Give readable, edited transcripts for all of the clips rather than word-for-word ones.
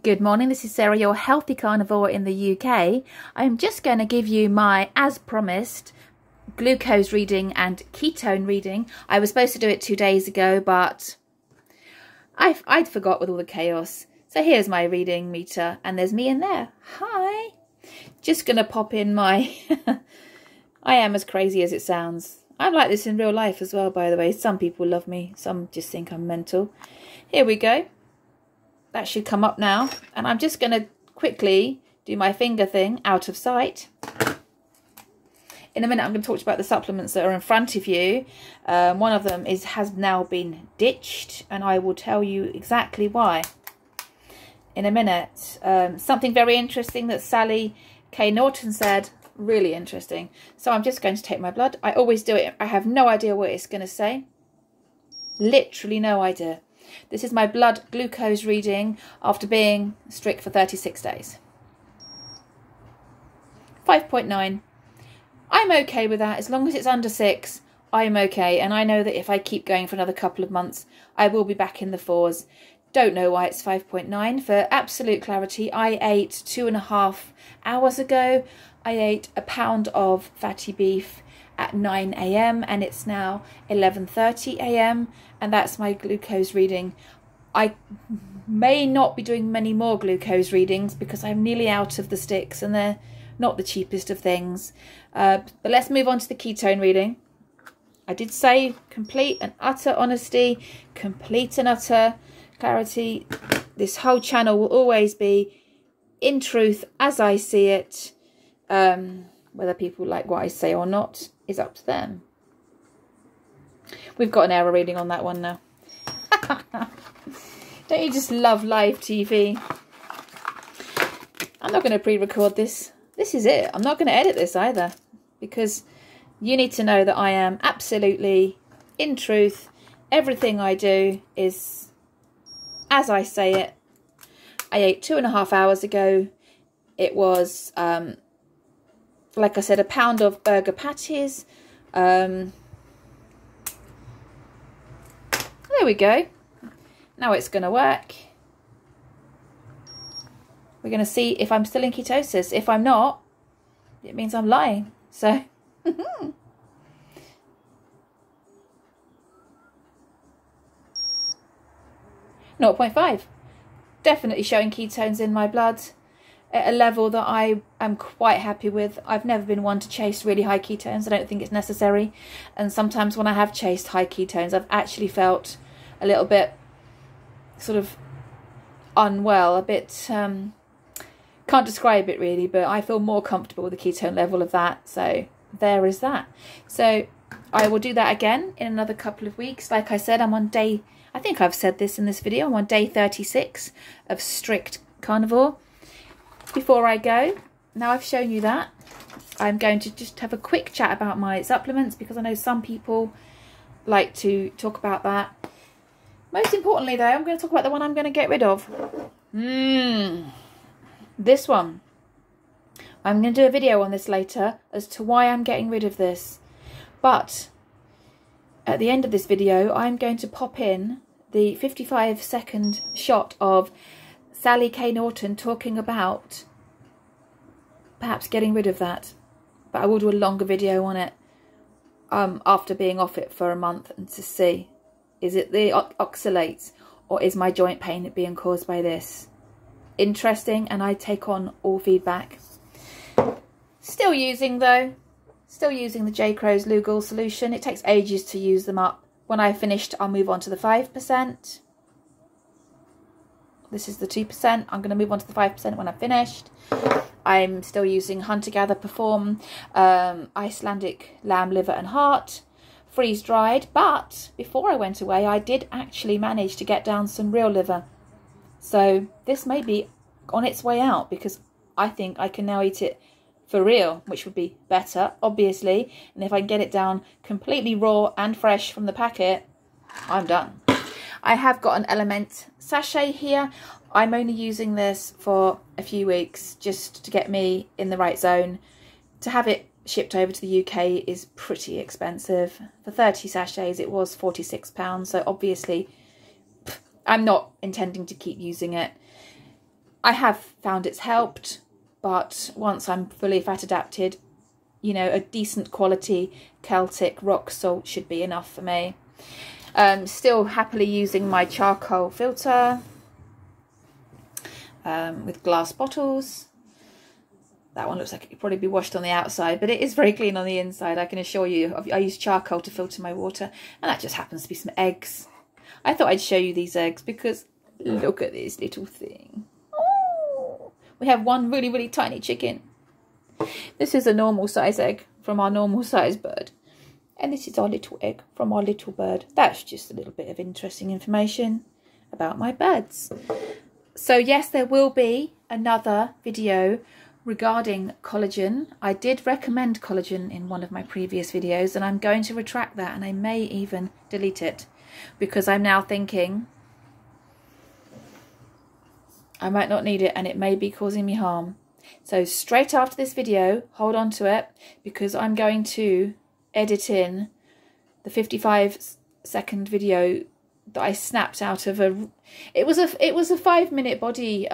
Good morning, this is Sarah, your healthy carnivore in the UK. I'm just going to give you my, as promised, glucose reading and ketone reading. I was supposed to do it 2 days ago, but I'd forgot with all the chaos. So here's my reading meter, and there's me in there. Hi! Just going to pop in my... I am as crazy as it sounds. I'm like this in real life as well, by the way. Some people love me, some just think I'm mental. Here we go. That should come up now, and I'm just going to quickly do my finger thing out of sight. In a minute I'm going to talk to you about the supplements that are in front of you. One of them has now been ditched, and I will tell you exactly why in a minute. Something very interesting that Sally K. Norton said, really interesting. So I'm just going to take my blood. I always do it. I have no idea what it's going to say. Literally no idea. This is my blood glucose reading after being strict for 36 days. 5.9. I'm okay with that. As long as it's under 6, I'm okay. And I know that if I keep going for another couple of months, I will be back in the 4s. Don't know why it's 5.9. For absolute clarity, I ate 2.5 hours ago. I ate a pound of fatty beef at 9 AM and it's now 11:30 AM, and that's my glucose reading. I may not be doing many more glucose readings because I'm nearly out of the sticks and they're not the cheapest of things. But let's move on to the ketone reading. I did say complete and utter honesty, complete and utter clarity. This whole channel will always be in truth as I see it. Whether people like what I say or not is up to them. We've got an error reading on that one now. Don't you just love live TV? I'm not going to pre-record this. This is it. I'm not going to edit this either, because you need to know that I am absolutely in truth. Everything I do is as I say it. I ate 2.5 hours ago. It was like I said, a pound of burger patties. There we go. Now it's going to work. We're going to see if I'm still in ketosis. If I'm not, it means I'm lying. So, 0.5. Definitely showing ketones in my blood at a level that I am quite happy with. I've never been one to chase really high ketones. I don't think it's necessary. And sometimes when I have chased high ketones, I've actually felt a little bit sort of unwell, a bit, can't describe it really, but I feel more comfortable with the ketone level of that. So there is that. So I will do that again in another couple of weeks. Like I said, I'm on day, I think I've said this in this video, I'm on day 36 of strict carnivore. Before I go, now I've shown you that, I'm going to just have a quick chat about my supplements, because I know some people like to talk about that. Most importantly though, I'm going to talk about the one I'm going to get rid of. This one. I'm going to do a video on this later as to why I'm getting rid of this. But at the end of this video, I'm going to pop in the 55-second shot of Sally K. Norton talking about perhaps getting rid of that. But I will do a longer video on it after being off it for a month, and to see, is it the oxalates or is my joint pain being caused by this? Interesting, and I take on all feedback. Still using the J. Crow's Lugal solution. It takes ages to use them up. When I've finished, I'll move on to the 5%. This is the 2%. I'm going to move on to the 5% when I've finished. I'm still using Hunter Gather Perform, Icelandic lamb liver and heart, freeze dried. But before I went away, I did actually manage to get down some real liver. So this may be on its way out, because I think I can now eat it for real, which would be better, obviously. And if I can get it down completely raw and fresh from the packet, I'm done. I have got an Element sachet here. I'm only using this for a few weeks just to get me in the right zone. To have it shipped over to the UK is pretty expensive. For 30 sachets it was £46, so obviously I'm not intending to keep using it. I have found it's helped, but once I'm fully fat adapted, you know, a decent quality Celtic rock salt should be enough for me. Still happily using my charcoal filter with glass bottles. That one looks like it could probably be washed on the outside, but it is very clean on the inside, I can assure you. I use charcoal to filter my water, and that just happens to be some eggs. I thought I'd show you these eggs because look at this little thing. Oh, we have one really, really tiny chicken. This is a normal size egg from our normal size bird. And this is our little egg from our little bird. That's just a little bit of interesting information about my birds. So yes, there will be another video regarding collagen. I did recommend collagen in one of my previous videos, and I'm going to retract that, and I may even delete it because I'm now thinking I might not need it and it may be causing me harm. So straight after this video, hold on to it, because I'm going to edit in the 55-second video that I snapped out of it was a 5-minute body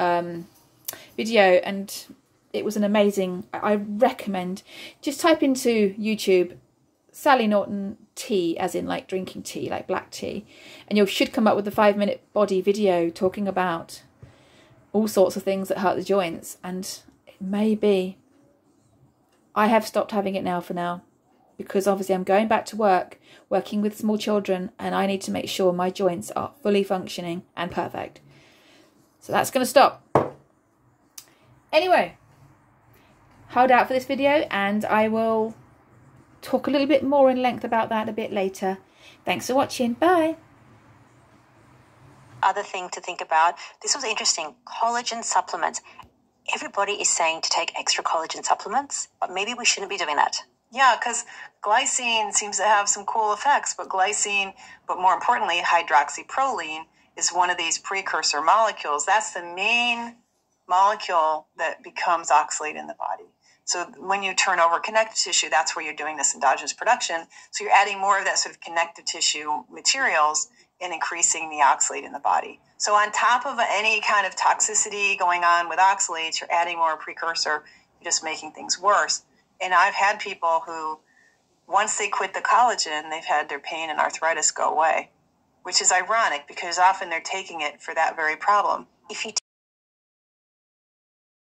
video, and it was an amazing. I recommend just type into YouTube Sally Norton tea, as in like drinking tea, like black tea, and you should come up with a 5-minute body video talking about all sorts of things that hurt the joints. And maybe I have stopped having it now for now, because obviously I'm going back to work, working with small children, and I need to make sure my joints are fully functioning and perfect. So that's going to stop. Anyway, hold out for this video, and I will talk a little bit more in length about that a bit later. Thanks for watching. Bye. Other thing to think about, this was interesting, collagen supplements. Everybody is saying to take extra collagen supplements, but maybe we shouldn't be doing that. Yeah, because glycine seems to have some cool effects, but glycine, but more importantly, hydroxyproline is one of these precursor molecules. That's the main molecule that becomes oxalate in the body. So when you turn over connective tissue, that's where you're doing this endogenous production. So you're adding more of that sort of connective tissue materials and increasing the oxalate in the body. So on top of any kind of toxicity going on with oxalates, you're adding more precursor, you're just making things worse. And I've had people who, once they quit the collagen, they've had their pain and arthritis go away, which is ironic because often they're taking it for that very problem. If you